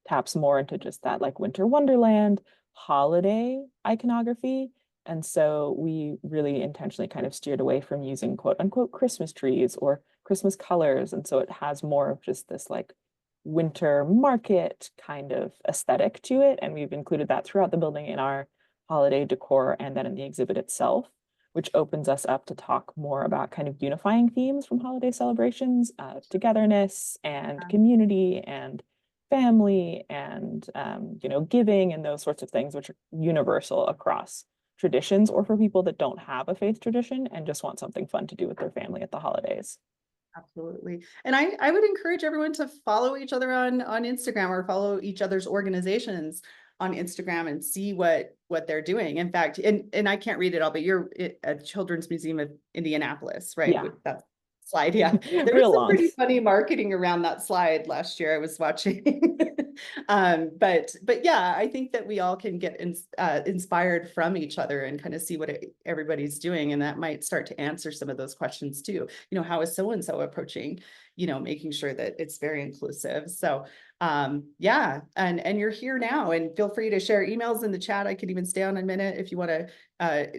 taps more into just that like winter wonderland holiday iconography. And so we really intentionally kind of steered away from using quote unquote Christmas trees or Christmas colors. And so it has more of just this like winter market kind of aesthetic to it. And we've included that throughout the building in our holiday decor and then in the exhibit itself, which opens us up to talk more about kind of unifying themes from holiday celebrations, togetherness and community and family and giving and those sorts of things, which are universal across traditions, or for people that don't have a faith tradition and just want something fun to do with their family at the holidays. Absolutely. And I would encourage everyone to follow each other on Instagram, or follow each other's organizations on Instagram and see what they're doing. In fact, and I can't read it all, but you're at Children's Museum of Indianapolis, right? Yeah. With that slide. Yeah. There was Real some long. pretty funny marketing around that slide last year I was watching. But yeah, I think that we all can get inspired from each other and kind of see what everybody's doing. And that might start to answer some of those questions too. You know, how is so-and-so approaching, you know, making sure that it's very inclusive. So yeah, and you're here now, and feel free to share emails in the chat. I could even stay on a minute if you want to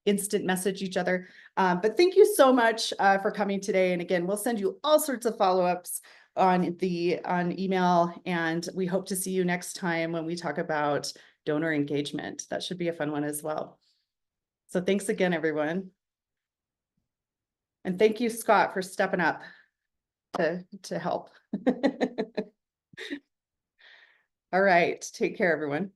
instant message each other. But thank you so much for coming today. And again, we'll send you all sorts of follow-ups on email, and we hope to see you next time when we talk about donor engagement. That should be a fun one as well. So thanks again, everyone. And thank you, Scott, for stepping up to help. All right, take care, everyone.